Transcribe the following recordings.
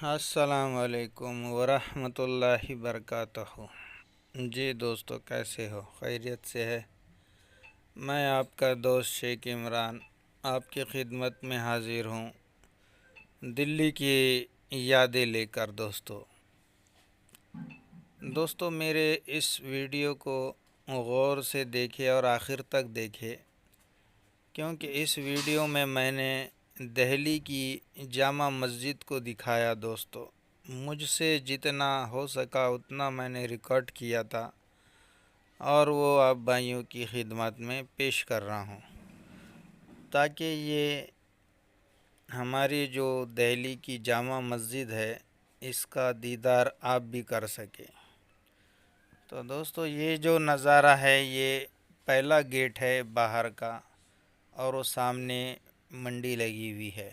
السلام علیکم ورحمۃ اللہ وبرکاتہ۔ جی دوستو، کیسے ہو؟ خیریت سے ہے؟ میں آپ کا دوست شیخ عمران آپ کی خدمت میں حاضر ہوں، دلی کی یادیں لے کر۔ دوستو میرے اس ویڈیو کو غور سے دیکھے اور آخر تک دیکھے، کیونکہ اس ویڈیو میں نے دہلی کی جامع مسجد کو دکھایا۔ دوستو مجھ سے جتنا ہو سکا اتنا میں نے ریکارڈ کیا تھا اور وہ آپ بھائیوں کی خدمت میں پیش کر رہا ہوں، تاکہ یہ ہماری جو دہلی کی جامع مسجد ہے اس کا دیدار آپ بھی کر سکیں۔ تو دوستو یہ جو نظارہ ہے یہ پہلا گیٹ ہے باہر کا، اور وہ سامنے منڈی لگی ہوئی ہے،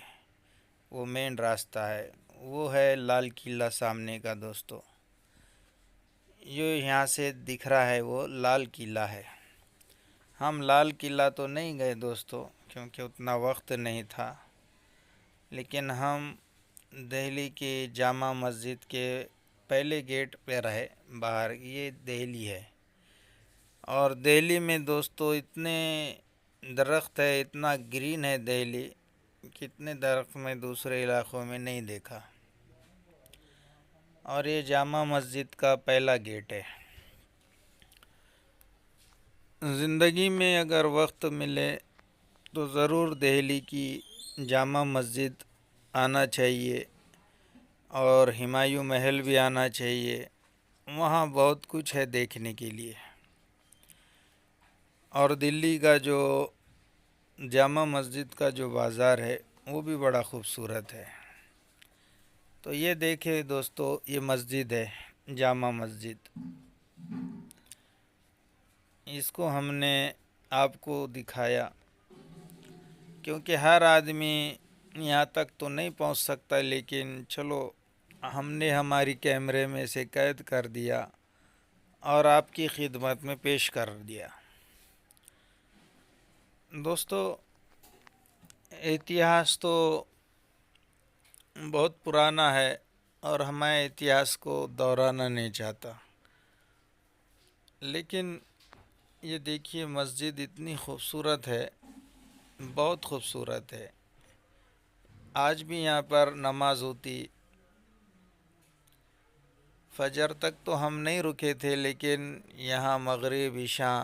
وہ مین راستہ ہے، وہ ہے لال قلعہ سامنے کا۔ دوستو جو یہاں سے دکھ رہا ہے وہ لال قلعہ ہے۔ ہم لال قلعہ تو نہیں گئے دوستو، کیونکہ اتنا وقت نہیں تھا، لیکن ہم دہلی کی جامع مسجد کے پہلے گیٹ پہ رہے باہر۔ یہ دہلی ہے، اور دہلی میں دوستو اتنے درخت ہے، اتنا گرین ہے دہلی، کتنے درخت میں دوسرے علاقوں میں نہیں دیکھا۔ اور یہ جامع مسجد کا پہلا گیٹ ہے۔ زندگی میں اگر وقت ملے تو ضرور دہلی کی جامع مسجد آنا چاہیے، اور ہمایوں محل بھی آنا چاہیے، وہاں بہت کچھ ہے دیکھنے کے لیے۔ اور دلی کا جو جامع مسجد کا جو بازار ہے وہ بھی بڑا خوبصورت ہے۔ تو یہ دیکھیں دوستو، یہ مسجد ہے جامع مسجد، اس کو ہم نے آپ کو دکھایا کیونکہ ہر آدمی یہاں تک تو نہیں پہنچ سکتا، لیکن چلو ہم نے ہماری کیمرے میں سے قید کر دیا اور آپ کی خدمت میں پیش کر دیا۔ دوستو اتہاس تو بہت پرانا ہے، اور میں اتہاس کو دہرانا نہیں چاہتا، لیکن یہ دیکھیے مسجد اتنی خوبصورت ہے، بہت خوبصورت ہے۔ آج بھی یہاں پر نماز ہوتی، فجر تک تو ہم نہیں رکے تھے، لیکن یہاں مغرب عشاء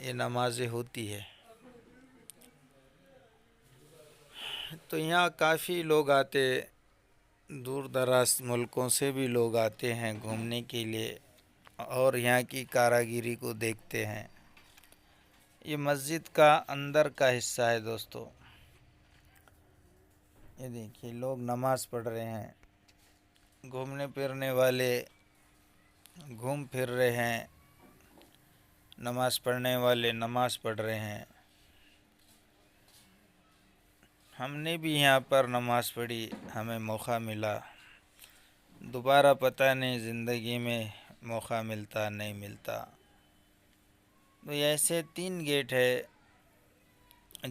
یہ نمازیں ہوتی ہے۔ تو یہاں کافی لوگ آتے، دور دراز ملکوں سے بھی لوگ آتے ہیں گھومنے کے لیے، اور یہاں کی کاریگری کو دیکھتے ہیں۔ یہ مسجد کا اندر کا حصہ ہے دوستو، یہ دیکھیے لوگ نماز پڑھ رہے ہیں، گھومنے پھرنے والے گھوم پھر رہے ہیں، نماز پڑھنے والے نماز پڑھ رہے ہیں۔ ہم نے بھی یہاں پر نماز پڑھی، ہمیں موقع ملا، دوبارہ پتہ نہیں زندگی میں موقع ملتا نہیں ملتا۔ تو ایسے 3 گیٹ ہے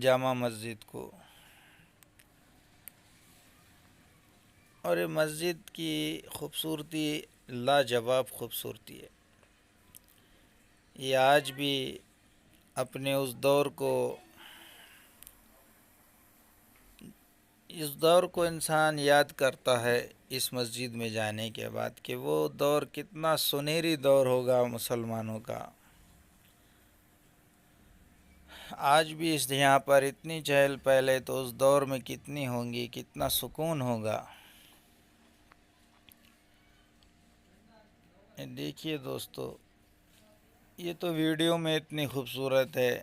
جامع مسجد کو، اور یہ مسجد کی خوبصورتی لاجواب خوبصورتی ہے۔ یہ آج بھی اپنے اس دور کو انسان یاد کرتا ہے اس مسجد میں جانے کے بعد، کہ وہ دور کتنا سنہری دور ہوگا مسلمانوں کا۔ آج بھی اس یہاں پر اتنی چہل پہل ہے، تو اس دور میں کتنی ہوں گی، کتنا سکون ہوگا۔ دیکھیے دوستو، یہ تو ویڈیو میں اتنی خوبصورت ہے،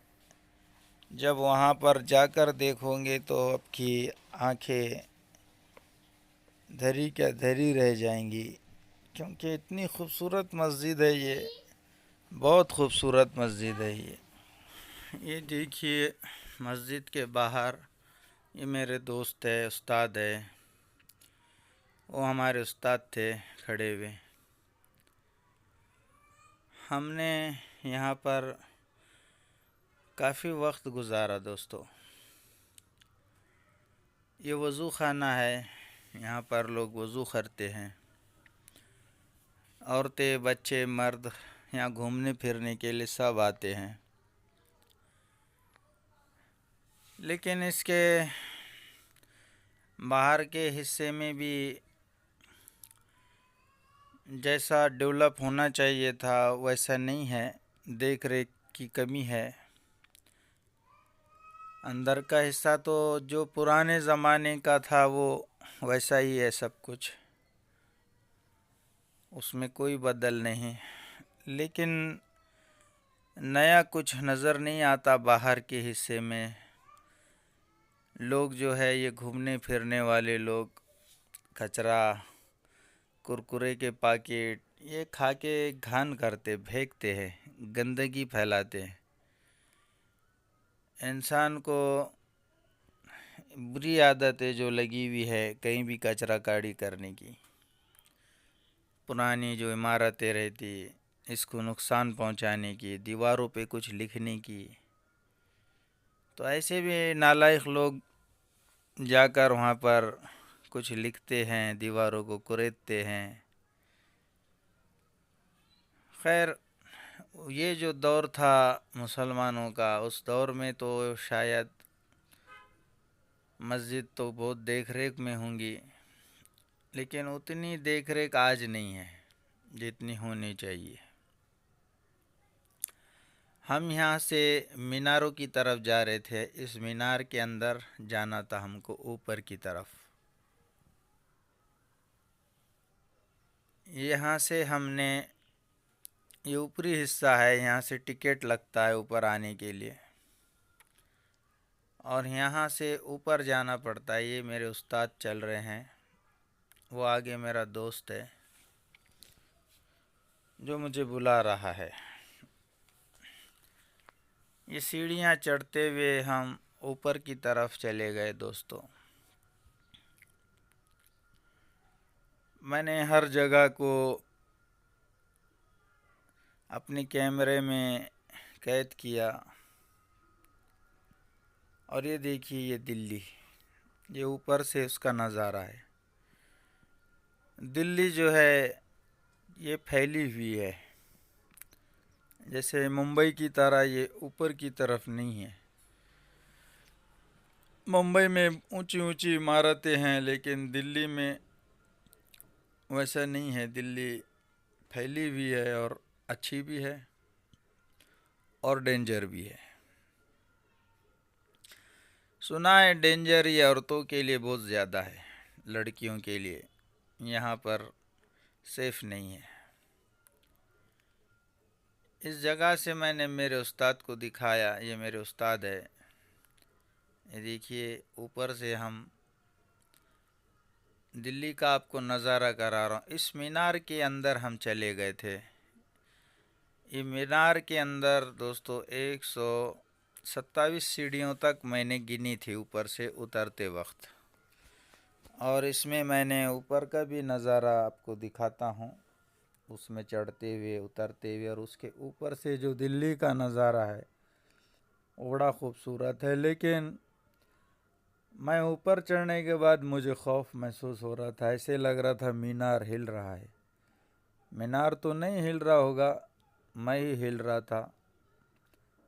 جب وہاں پر جا کر دیکھو گے تو آپ کی آنکھیں دھری کیا دھری رہ جائیں گی، کیونکہ اتنی خوبصورت مسجد ہے یہ، بہت خوبصورت مسجد ہے یہ دیکھیے مسجد کے باہر یہ میرے دوست ہے، استاد ہے، وہ ہمارے استاد تھے کھڑے ہوئے۔ ہم نے یہاں پر کافی وقت گزارا دوستو۔ یہ وضو خانہ ہے، یہاں پر لوگ وضو کرتے ہیں، عورتیں، بچے، مرد یہاں گھومنے پھرنے کے لیے سب آتے ہیں۔ لیکن اس کے باہر کے حصے میں بھی جیسا ڈیولپ ہونا چاہیے تھا ویسا نہیں ہے، دیکھ ریکھ کی کمی ہے۔ اندر کا حصہ تو جو پرانے زمانے کا تھا وہ ویسا ہی ہے سب کچھ، اس میں کوئی بدل نہیں، لیکن نیا کچھ نظر نہیں آتا باہر کے حصے میں۔ لوگ جو ہے یہ گھومنے پھرنے والے لوگ کچرا، کرکرے کے پاکٹ یہ کھا کے گھان کرتے، پھینکتے ہیں، گندگی پھیلاتے ہیں۔ انسان کو بری عادت ہے جو لگی ہوئی ہے کہیں بھی کچرا کاڑی کرنے کی، پرانی جو عمارتیں رہتی اس کو نقصان پہنچانے کی، دیواروں پہ کچھ لکھنے کی۔ تو ایسے بھی نالائق لوگ جا کر وہاں پر کچھ لکھتے ہیں، دیواروں کو کریدتے ہیں۔ خیر، یہ جو دور تھا مسلمانوں کا، اس دور میں تو شاید مسجد تو بہت دیکھ ریکھ میں ہوں گی، لیکن اتنی دیکھ ریکھ آج نہیں ہے جتنی ہونی چاہیے۔ ہم یہاں سے میناروں کی طرف جا رہے تھے، اس مینار کے اندر جانا تھا ہم کو، اوپر کی طرف۔ یہاں سے ہم نے، یہ اوپری حصہ ہے، یہاں سے ٹکٹ لگتا ہے اوپر آنے کے لیے، اور یہاں سے اوپر جانا پڑتا ہے۔ یہ میرے استاد چل رہے ہیں، وہ آگے میرا دوست ہے جو مجھے بلا رہا ہے۔ یہ سیڑھیاں چڑھتے ہوئے ہم اوپر کی طرف چلے گئے دوستو۔ میں نے ہر جگہ کو اپنے کیمرے میں قید کیا، اور یہ دیکھیے یہ دلی، یہ اوپر سے اس کا نظارہ ہے۔ دلی جو ہے یہ پھیلی ہوئی ہے، جیسے ممبئی کی طرح یہ اوپر کی طرف نہیں ہے۔ ممبئی میں اونچی اونچی عمارتیں ہیں، لیکن دلی میں ویسا نہیں ہے۔ دلی پھیلی ہوئی ہے، اور اچھی بھی ہے اور ڈینجر بھی ہے۔ سنا ہے ڈینجر یہ عورتوں کے لیے بہت زیادہ ہے، لڑکیوں کے لیے یہاں پر سیف نہیں ہے۔ اس جگہ سے میں نے میرے استاد کو دکھایا، یہ میرے استاد ہے، یہ دیکھیے اوپر سے ہم دلی کا آپ کو نظارہ کرا رہا ہوں۔ اس مینار کے اندر ہم چلے گئے تھے۔ یہ مینار کے اندر دوستو 127 سیڑھیوں تک میں نے گنی تھی اوپر سے اترتے وقت، اور اس میں میں نے اوپر کا بھی نظارہ آپ کو دکھاتا ہوں، اس میں چڑھتے ہوئے اترتے ہوئے، اور اس کے اوپر سے جو دلی کا نظارہ ہے وہ بڑا خوبصورت ہے۔ لیکن میں اوپر چڑھنے کے بعد مجھے خوف محسوس ہو رہا تھا، ایسے لگ رہا تھا مینار ہل رہا ہے۔ مینار تو نہیں ہل رہا ہوگا، میں ہی ہل رہا تھا،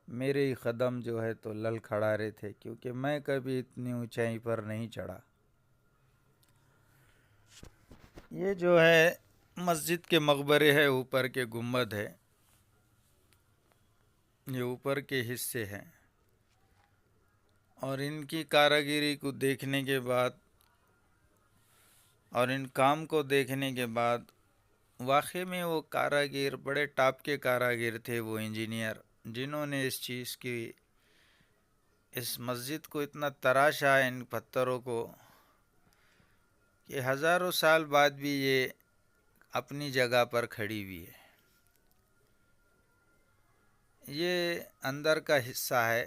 میرے ہی قدم جو ہے تو لڑکھڑا رہے تھے، کیونکہ میں کبھی اتنی اونچائی پر نہیں چڑھا۔ یہ جو ہے مسجد کے مقبرے ہے، اوپر کے گنبد ہے، یہ اوپر کے حصے ہیں، اور ان کی کاریگری کو دیکھنے کے بعد اور ان کام کو دیکھنے کے بعد واقعی میں وہ کاریگر بڑے ٹاپ کے کاریگر تھے، وہ انجینئر جنہوں نے اس چیز کی، اس مسجد کو اتنا تراشا ہے ان پتھروں کو کہ ہزاروں سال بعد بھی یہ اپنی جگہ پر کھڑی ہوئی ہے۔ یہ اندر کا حصہ ہے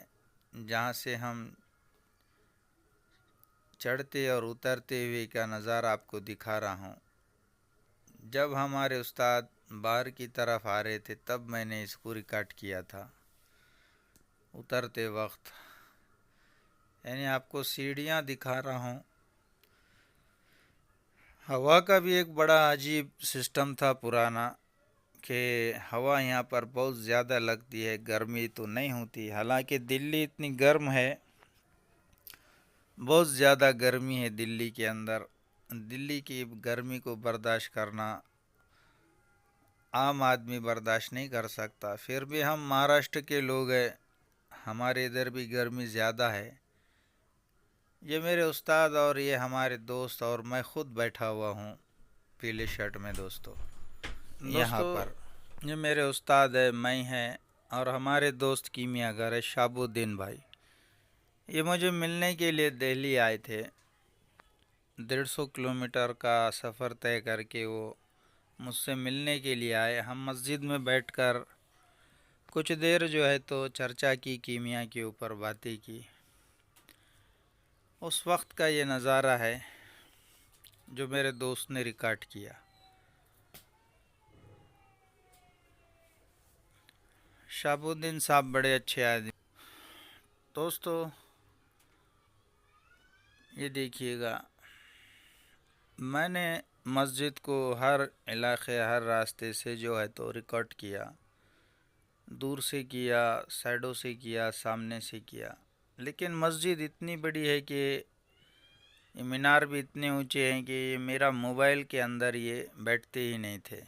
جہاں سے ہم چڑھتے اور اترتے ہوئے کا نظارہ آپ کو دکھا رہا ہوں۔ جب ہمارے استاد باہر کی طرف آ رہے تھے تب میں نے اس کو ریکارڈ کیا تھا اترتے وقت، یعنی آپ کو سیڑھیاں دکھا رہا ہوں، ہوا کا بھی ایک بڑا عجیب سسٹم تھا پرانا، کہ ہوا یہاں پر بہت زیادہ لگتی ہے، گرمی تو نہیں ہوتی، حالانکہ دلی اتنی گرم ہے، بہت زیادہ گرمی ہے دلی کے اندر۔ دلی کی گرمی کو برداشت کرنا عام آدمی برداشت نہیں کر سکتا، پھر بھی ہم مہاراشٹر کے لوگ ہیں، ہمارے ادھر بھی گرمی زیادہ ہے۔ یہ میرے استاد اور یہ ہمارے دوست اور میں خود بیٹھا ہوا ہوں پیلے شرٹ میں دوستو یہاں پر۔ یہ میرے استاد ہے، میں ہیں، اور ہمارے دوست کیمیا گر ہے شاب الدین بھائی۔ یہ مجھے ملنے کے لیے دہلی آئے تھے، 150 کلومیٹر کا سفر طے کر کے وہ مجھ سے ملنے کے لیے آئے۔ ہم مسجد میں بیٹھ کر کچھ دیر جو ہے تو چرچا کی، کیمیا کے اوپر باتیں کی۔ اس وقت کا یہ نظارہ ہے جو میرے دوست نے ریکارڈ کیا۔ شاب الدین صاحب بڑے اچھے آدمی۔ دوستو یہ دیکھیے گا، میں نے مسجد کو ہر علاقے، ہر راستے سے جو ہے تو ریکارڈ کیا، دور سے کیا، سائڈوں سے کیا، سامنے سے کیا، لیکن مسجد اتنی بڑی ہے کہ یہ مینار بھی اتنے اونچے ہیں کہ یہ میرا موبائل کے اندر یہ بیٹھتے ہی نہیں تھے۔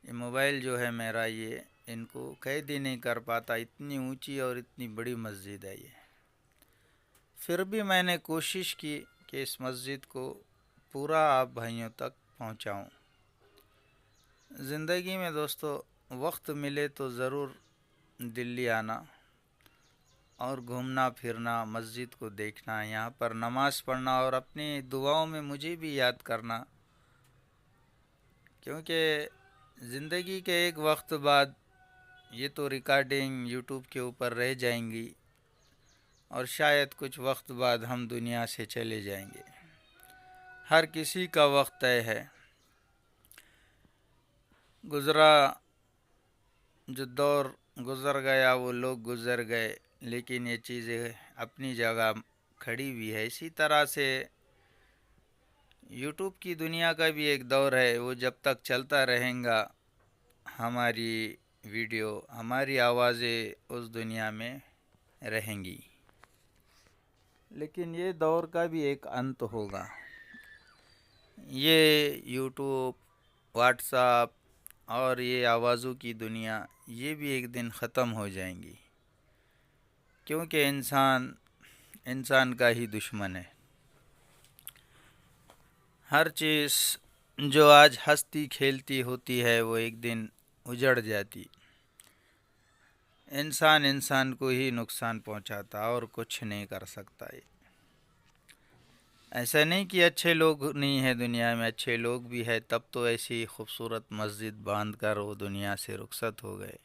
یہ موبائل جو ہے میرا، یہ ان کو قید ہی نہیں کر پاتا، اتنی اونچی اور اتنی بڑی مسجد ہے یہ۔ پھر بھی میں نے کوشش کی کہ اس مسجد کو پورا آپ بھائیوں تک پہنچاؤں۔ زندگی میں دوستو وقت ملے تو ضرور دلی آنا اور گھومنا پھرنا، مسجد کو دیکھنا، یہاں پر نماز پڑھنا، اور اپنی دعاؤں میں مجھے بھی یاد کرنا، کیونکہ زندگی کے ایک وقت بعد یہ تو ریکارڈنگ یوٹیوب کے اوپر رہ جائیں گی، اور شاید کچھ وقت بعد ہم دنیا سے چلے جائیں گے۔ ہر کسی کا وقت طے ہے۔ گزرا جو دور گزر گیا، وہ لوگ گزر گئے، لیکن یہ چیزیں اپنی جگہ کھڑی ہوئی ہے۔ اسی طرح سے یوٹیوب کی دنیا کا بھی ایک دور ہے، وہ جب تک چلتا رہیں گا، ہماری ویڈیو، ہماری آوازیں اس دنیا میں رہیں گی، لیکن یہ دور کا بھی ایک انت ہوگا۔ یہ یوٹیوب، واٹس ایپ اور یہ آوازوں کی دنیا، یہ بھی ایک دن ختم ہو جائیں گی، کیونکہ انسان کا ہی دشمن ہے۔ ہر چیز جو آج ہنستی کھیلتی ہوتی ہے وہ ایک دن اجڑ جاتی۔ انسان کو ہی نقصان پہنچاتا اور کچھ نہیں کر سکتا۔ ایسا نہیں کہ اچھے لوگ نہیں ہیں دنیا میں، اچھے لوگ بھی ہیں، تب تو ایسی خوبصورت مسجد باندھ کر وہ دنیا سے رخصت ہو گئے۔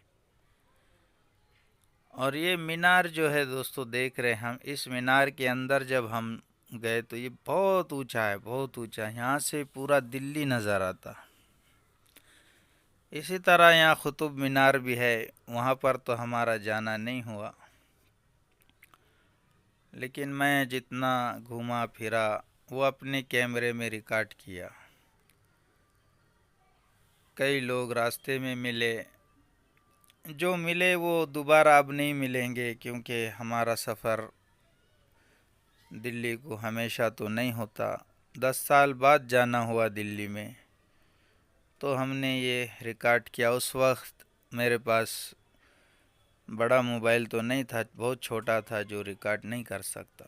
اور یہ مینار جو ہے دوستو دیکھ رہے ہم، اس مینار کے اندر جب ہم گئے تو یہ بہت اونچا ہے، بہت اونچا، یہاں سے پورا دلی نظر آتا۔ اسی طرح یہاں قطب مینار بھی ہے، وہاں پر تو ہمارا جانا نہیں ہوا، لیکن میں جتنا گھوما پھرا وہ اپنے کیمرے میں ریکارڈ کیا۔ کئی لوگ راستے میں ملے، جو ملے وہ دوبارہ اب نہیں ملیں گے، کیونکہ ہمارا سفر دلی کو ہمیشہ تو نہیں ہوتا۔ 10 سال بعد جانا ہوا دلی میں، تو ہم نے یہ ریکارڈ کیا۔ اس وقت میرے پاس بڑا موبائل تو نہیں تھا، بہت چھوٹا تھا جو ریکارڈ نہیں کر سکتا۔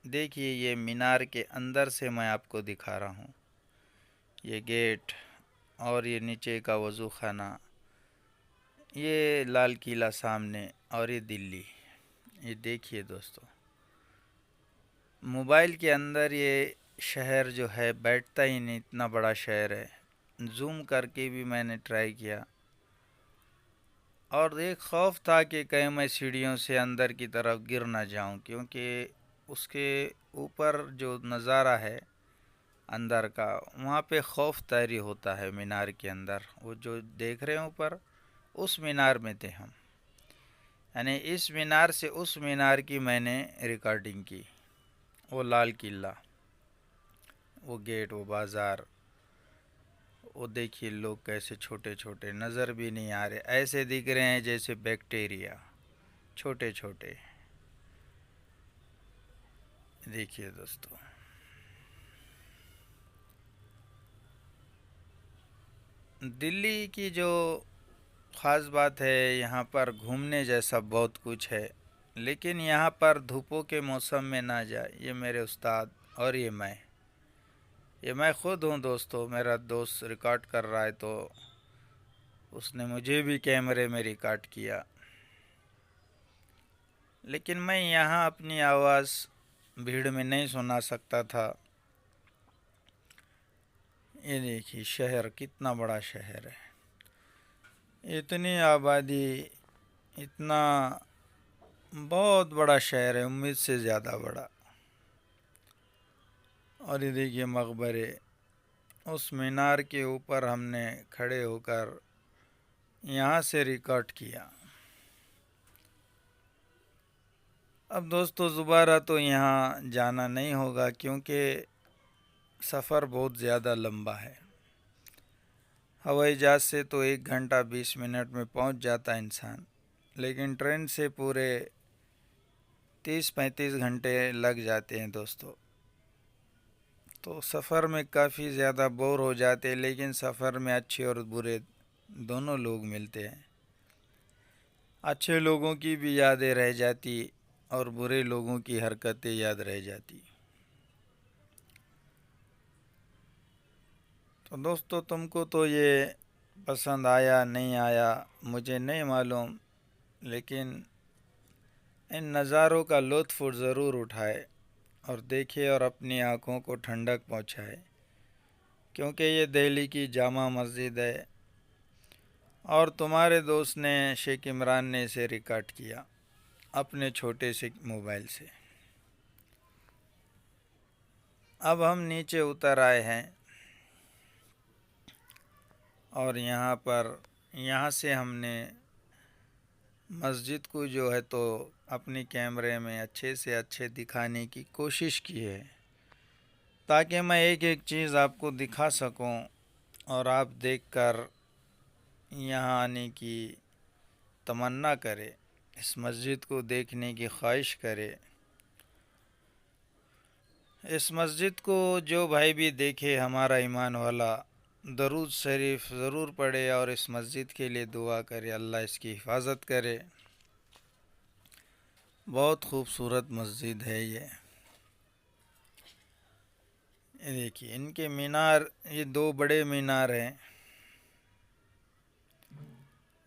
دیکھیے یہ مینار کے اندر سے میں آپ کو دکھا رہا ہوں، یہ گیٹ اور یہ نیچے کا وضو خانہ، یہ لال قلعہ سامنے، اور یہ دلی۔ یہ دیکھیے دوستو، موبائل کے اندر یہ شہر جو ہے بیٹھتا ہی نہیں، اتنا بڑا شہر ہے۔ زوم کر کے بھی میں نے ٹرائی کیا، اور ایک خوف تھا کہ کہیں میں سیڑھیوں سے اندر کی طرف گر نہ جاؤں، کیونکہ اس کے اوپر جو نظارہ ہے اندر کا، وہاں پہ خوف طاری ہوتا ہے مینار کے اندر۔ وہ جو دیکھ رہے ہیں اوپر، اس مینار میں تھے ہم، یعنی اس مینار سے اس مینار کی میں نے ریکارڈنگ کی، وہ لال قلعہ۔ وہ گیٹ، وہ بازار، وہ دیکھیے لوگ کیسے چھوٹے چھوٹے نظر بھی نہیں آ رہے، ایسے دکھ رہے ہیں جیسے بیکٹیریا، چھوٹے چھوٹے۔ دیکھیے دوستو، دلی کی جو خاص بات ہے، یہاں پر گھومنے جیسا بہت کچھ ہے، لیکن یہاں پر دھوپوں کے موسم میں نہ جائے۔ یہ میرے استاد اور یہ میں خود ہوں دوستو۔ میرا دوست ریکارڈ کر رہا ہے تو اس نے مجھے بھی کیمرے میں ریکارڈ کیا، لیکن میں یہاں اپنی آواز بھیڑ میں نہیں سنا سکتا تھا۔ یہ دیکھیے شہر، کتنا بڑا شہر ہے، اتنی آبادی، اتنا بہت بڑا شہر ہے، امید سے زیادہ بڑا۔ اور یہ دیکھیے مقبرے، اس مینار کے اوپر ہم نے کھڑے ہو کر یہاں سے ریکارڈ کیا۔ اب دوستو دوبارہ تو یہاں جانا نہیں ہوگا، کیونکہ سفر بہت زیادہ لمبا ہے۔ ہوائی جہاز سے تو 1 گھنٹہ 20 منٹ میں پہنچ جاتا ہے انسان، لیکن ٹرین سے پورے 30-35 گھنٹے لگ جاتے ہیں دوستو۔ تو سفر میں کافی زیادہ بور ہو جاتے، لیکن سفر میں اچھے اور برے دونوں لوگ ملتے ہیں۔ اچھے لوگوں کی بھی یادیں رہ جاتی اور برے لوگوں کی حرکتیں یاد رہ جاتی۔ تو دوستو تم کو تو یہ پسند آیا نہیں آیا مجھے نہیں معلوم، لیکن ان نظاروں کا لطف ضرور اٹھائے اور دیکھے اور اپنی آنکھوں کو ٹھنڈک پہنچائے، کیونکہ یہ دہلی کی جامع مسجد ہے اور تمہارے دوست نے، شیخ عمران نے اسے ریکارڈ کیا اپنے چھوٹے سے موبائل سے۔ اب ہم نیچے اتر آئے ہیں اور یہاں سے ہم نے مسجد کو جو ہے تو اپنی کیمرے میں اچھے سے اچھے دکھانے کی کوشش کی ہے، تاکہ میں ایک ایک چیز آپ کو دکھا سکوں اور آپ دیکھ کر یہاں آنے کی تمنا کرے، اس مسجد کو دیکھنے کی خواہش کرے۔ اس مسجد کو جو بھائی بھی دیکھے ہمارا ایمان والا، درود شریف ضرور پڑھے اور اس مسجد کے لیے دعا کرے، اللہ اس کی حفاظت کرے۔ بہت خوبصورت مسجد ہے یہ دیکھیے ان کے مینار، یہ 2 بڑے مینار ہیں۔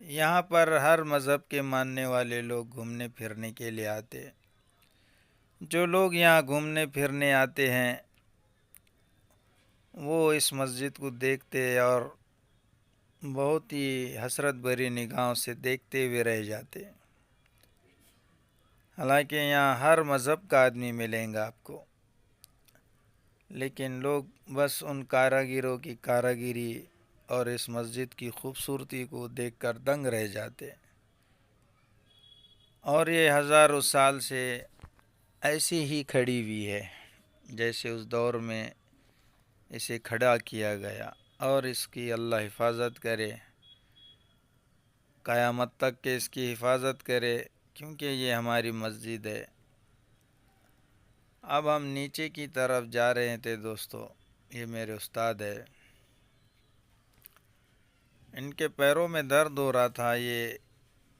یہاں پر ہر مذہب کے ماننے والے لوگ گھومنے پھرنے کے لیے آتے۔ جو لوگ یہاں گھومنے پھرنے آتے ہیں وہ اس مسجد کو دیکھتے اور بہت ہی حسرت بھری نگاہوں سے دیکھتے ہوئے رہ جاتے۔ حالانکہ یہاں ہر مذہب کا آدمی ملیں گا آپ کو، لیکن لوگ بس ان کاریگروں کی کاریگری اور اس مسجد کی خوبصورتی کو دیکھ کر دنگ رہ جاتے۔ اور یہ ہزاروں سال سے ایسی ہی کھڑی ہوئی ہے جیسے اس دور میں اسے کھڑا کیا گیا، اور اس کی اللہ حفاظت کرے، قیامت تک کہ اس کی حفاظت کرے، کیونکہ یہ ہماری مسجد ہے۔ اب ہم نیچے کی طرف جا رہے تھے دوستو، یہ میرے استاد ہے، ان کے پیروں میں درد ہو رہا تھا یہ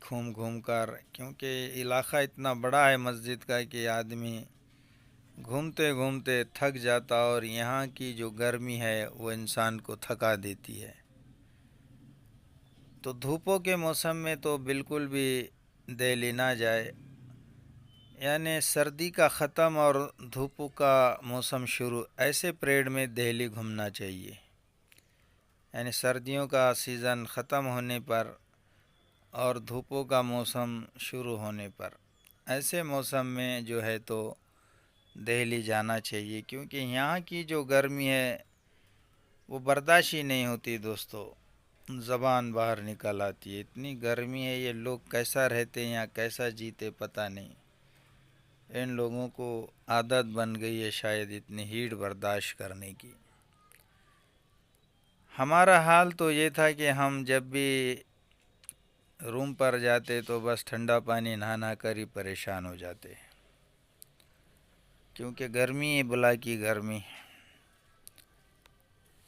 گھوم گھوم کر، کیونکہ علاقہ اتنا بڑا ہے مسجد کا کہ آدمی گھومتے گھومتے تھک جاتا، اور یہاں کی جو گرمی ہے وہ انسان کو تھکا دیتی ہے۔ تو دھوپوں کے موسم میں تو بالکل بھی دہلی نہ جائے، یعنی سردی کا ختم اور دھوپوں کا موسم شروع، ایسے پیریڈ میں دہلی گھومنا چاہیے، یعنی سردیوں کا سیزن ختم ہونے پر اور دھوپوں کا موسم شروع ہونے پر، ایسے موسم میں جو ہے تو دہلی جانا چاہیے، کیونکہ یہاں کی جو گرمی ہے وہ برداشت ہی نہیں ہوتی دوستو، زبان باہر نکل آتی ہے، اتنی گرمی ہے، یہ لوگ کیسا رہتے ہیں یا کیسا جیتے پتہ نہیں۔ ان لوگوں کو عادت بن گئی ہے شاید اتنی ہیٹ برداشت کرنے کی۔ ہمارا حال تو یہ تھا کہ ہم جب بھی روم پر جاتے تو بس ٹھنڈا پانی نہا کر ہی پریشان ہو جاتے، کیونکہ گرمی ہے بلا کی گرمی۔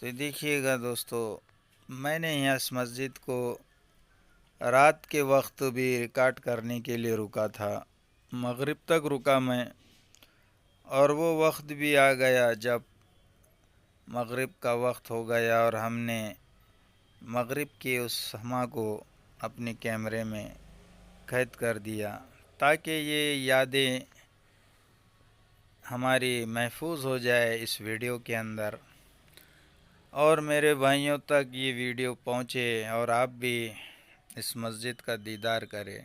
تو دیکھیے گا دوستو، میں نے یہاں اس مسجد کو رات کے وقت بھی ریکارڈ کرنے کے لیے رکا تھا، مغرب تک رکا میں، اور وہ وقت بھی آ گیا جب مغرب کا وقت ہو گیا اور ہم نے مغرب کے اس سما کو اپنے کیمرے میں قید کر دیا تاکہ یہ یادیں ہماری محفوظ ہو جائے اس ویڈیو کے اندر، اور میرے بھائیوں تک یہ ویڈیو پہنچے اور آپ بھی اس مسجد کا دیدار کریں۔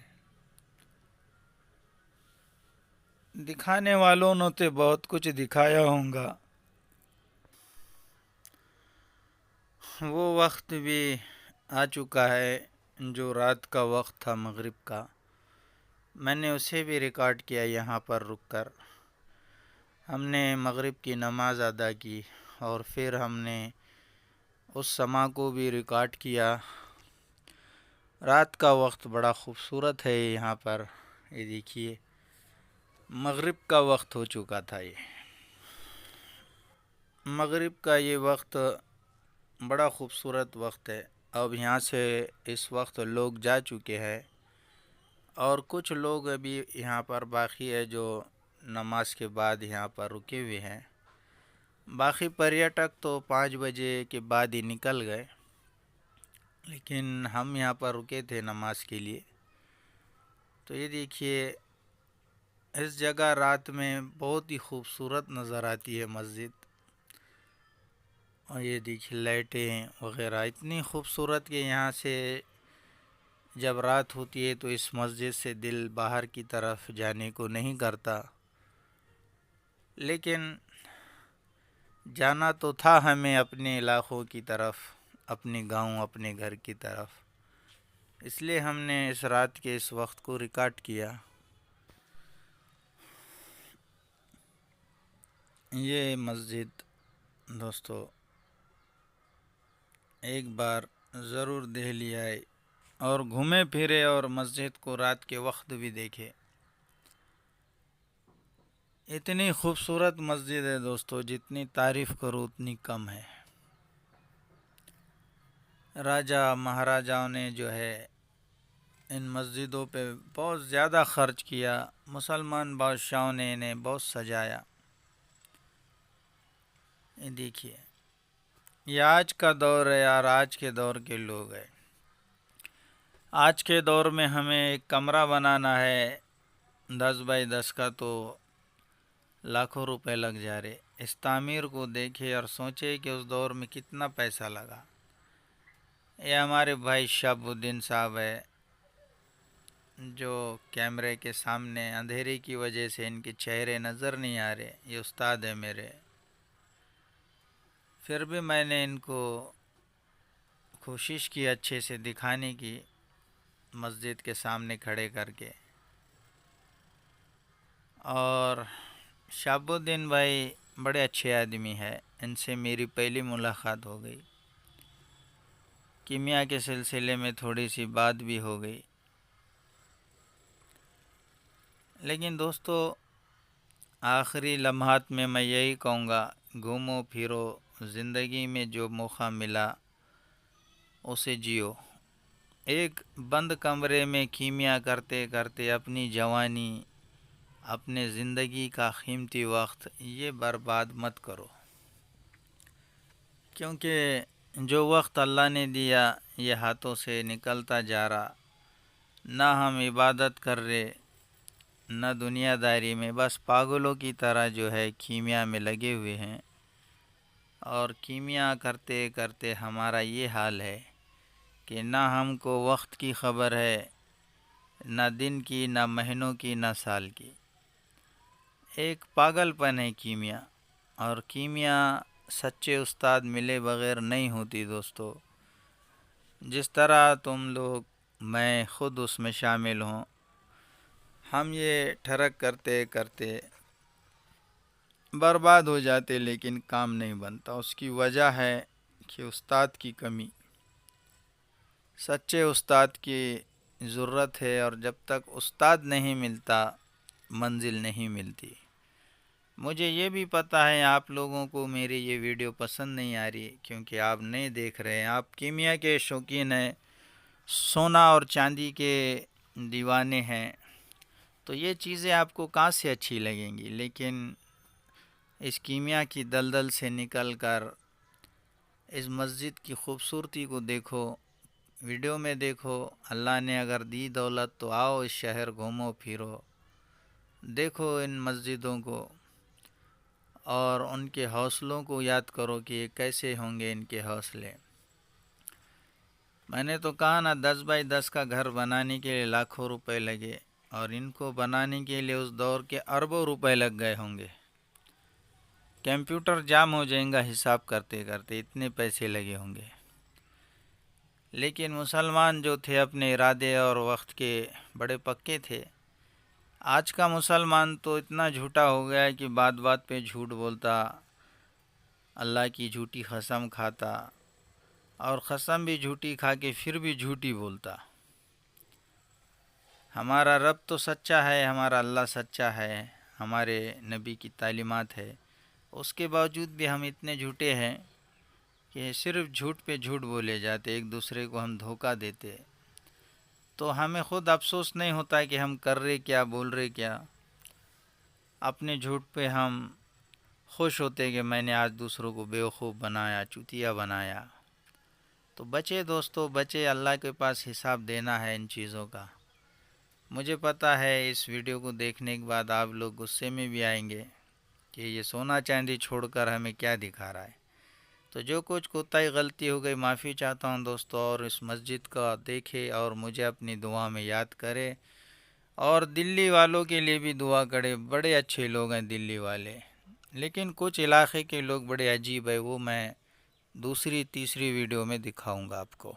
دکھانے والوں نے تو بہت کچھ دکھایا ہوگا، وہ وقت بھی آ چکا ہے جو رات کا وقت تھا مغرب کا، میں نے اسے بھی ریکارڈ کیا یہاں پر رک کر۔ ہم نے مغرب کی نماز ادا کی اور پھر ہم نے اس سما کو بھی ریکارڈ کیا۔ رات کا وقت بڑا خوبصورت ہے یہاں پر، یہ دیکھیے مغرب کا وقت ہو چکا تھا، یہ مغرب کا یہ وقت بڑا خوبصورت وقت ہے۔ اب یہاں سے اس وقت لوگ جا چکے ہیں اور کچھ لوگ ابھی یہاں پر باقی ہے جو نماز کے بعد یہاں پر رکے ہوئے ہیں۔ باقی پریٹک تو 5 بجے کے بعد ہی نکل گئے، لیکن ہم یہاں پر رکے تھے نماز کے لیے۔ تو یہ دیکھیے اس جگہ رات میں بہت ہی خوبصورت نظر آتی ہے مسجد، اور یہ دیکھیے لائٹیں وغیرہ اتنی خوبصورت کہ یہاں سے جب رات ہوتی ہے تو اس مسجد سے دل باہر کی طرف جانے کو نہیں کرتا، لیکن جانا تو تھا ہمیں اپنے علاقوں کی طرف، اپنے گاؤں اپنے گھر کی طرف، اس لیے ہم نے اس رات کے اس وقت کو ریکارڈ کیا۔ یہ مسجد دوستو ایک بار ضرور دہلی آئے اور گھومے پھرے اور مسجد کو رات کے وقت بھی دیکھے۔ اتنی خوبصورت مسجد ہے دوستو، جتنی تعریف کرو اتنی کم ہے۔ راجہ مہاراجاؤں نے جو ہے ان مسجدوں پہ بہت زیادہ خرچ کیا، مسلمان بادشاہوں نے انہیں بہت سجایا۔ یہ دیکھیے یہ آج کا دور ہے اور آج کے دور کے لوگ ہیں۔ آج کے دور میں ہمیں ایک کمرہ بنانا ہے 10 بائی 10 کا تو لاکھوں روپے لگ جا رہے۔ اس تعمیر کو دیکھے اور سوچے کہ اس دور میں کتنا پیسہ لگا۔ یہ ہمارے بھائی شہاب الدین صاحب ہے جو کیمرے کے سامنے اندھیرے کی وجہ سے ان کے چہرے نظر نہیں آ رہے، یہ استاد ہے میرے، پھر بھی میں نے ان کو کوشش کی اچھے سے دکھانے کی مسجد کے سامنے کھڑے کر کے۔ اور شہاب الدین بھائی بڑے اچھے آدمی ہے، ان سے میری پہلی ملاقات ہو گئی، کیمیا کے سلسلے میں تھوڑی سی بات بھی ہو گئی۔ لیکن دوستو آخری لمحات میں میں یہی کہوں گا، گھومو پھرو، زندگی میں جو موقع ملا اسے جیو۔ ایک بند کمرے میں کیمیا کرتے کرتے اپنی جوانی، اپنے زندگی کا قیمتی وقت یہ برباد مت کرو، کیونکہ جو وقت اللہ نے دیا یہ ہاتھوں سے نکلتا جا رہا، نہ ہم عبادت کر رہے نہ دنیا داری میں، بس پاگلوں کی طرح جو ہے کیمیا میں لگے ہوئے ہیں، اور کیمیا کرتے کرتے ہمارا یہ حال ہے کہ نہ ہم کو وقت کی خبر ہے، نہ دن کی، نہ مہینوں کی، نہ سال کی۔ ایک پاگل پن ہے کیمیا، اور کیمیا سچے استاد ملے بغیر نہیں ہوتی دوستو۔ جس طرح تم لوگ، میں خود اس میں شامل ہوں، ہم یہ ٹھڑک کرتے کرتے برباد ہو جاتے لیکن کام نہیں بنتا۔ اس کی وجہ ہے کہ استاد کی کمی۔ سچے استاد کی ضرورت ہے، اور جب تک استاد نہیں ملتا منزل نہیں ملتی۔ مجھے یہ بھی پتہ ہے آپ لوگوں کو میری یہ ویڈیو پسند نہیں آ رہی، کیونکہ آپ نہیں دیکھ رہے ہیں، آپ کیمیا کے شوقین ہیں، سونا اور چاندی کے دیوانے ہیں، تو یہ چیزیں آپ کو کہاں سے اچھی لگیں گی۔ لیکن اس کیمیا کی دلدل سے نکل کر اس مسجد کی خوبصورتی کو دیکھو، ویڈیو میں دیکھو۔ اللہ نے اگر دی دولت تو آؤ اس شہر گھومو پھرو، دیکھو ان مسجدوں کو اور ان کے حوصلوں کو یاد کرو کہ یہ کیسے ہوں گے ان کے حوصلے۔ میں نے تو کہا نا 10x10 کا گھر بنانے کے لیے لاکھوں روپے لگے، اور ان کو بنانے کے لیے اس دور کے اربوں روپے لگ گئے ہوں گے۔ کمپیوٹر جام ہو جائے گا حساب کرتے کرتے، اتنے پیسے لگے ہوں گے۔ لیکن مسلمان جو تھے اپنے ارادے اور وقت کے بڑے پکے تھے۔ آج کا مسلمان تو اتنا جھوٹا ہو گیا ہے کہ بات بات پہ جھوٹ بولتا، اللہ کی جھوٹی قسم کھاتا، اور قسم بھی جھوٹی کھا کے پھر بھی جھوٹی بولتا۔ ہمارا رب تو سچا ہے، ہمارا اللہ سچا ہے، ہمارے نبی کی تعلیمات ہے، اس کے باوجود بھی ہم اتنے جھوٹے ہیں کہ صرف جھوٹ پہ جھوٹ بولے جاتے، ایک دوسرے کو ہم دھوکہ دیتے۔ تو ہمیں خود افسوس نہیں ہوتا کہ ہم کر رہے کیا، بول رہے کیا۔ اپنے جھوٹ پہ ہم خوش ہوتے کہ میں نے آج دوسروں کو بیوقوف بنایا، چوتیا بنایا۔ تو بچے دوستو، بچے، اللہ کے پاس حساب دینا ہے ان چیزوں کا۔ مجھے پتہ ہے اس ویڈیو کو دیکھنے کے بعد آپ لوگ غصے میں بھی آئیں گے کہ یہ سونا چاندی چھوڑ کر ہمیں کیا دکھا رہا ہے۔ تو جو کچھ کوتاہی غلطی ہو گئی معافی چاہتا ہوں دوستو، اور اس مسجد کا دیکھے اور مجھے اپنی دعا میں یاد کرے، اور دلی والوں کے لیے بھی دعا کرے۔ بڑے اچھے لوگ ہیں دلی والے، لیکن کچھ علاقے کے لوگ بڑے عجیب ہے، وہ میں دوسری تیسری ویڈیو میں دکھاؤں گا آپ کو۔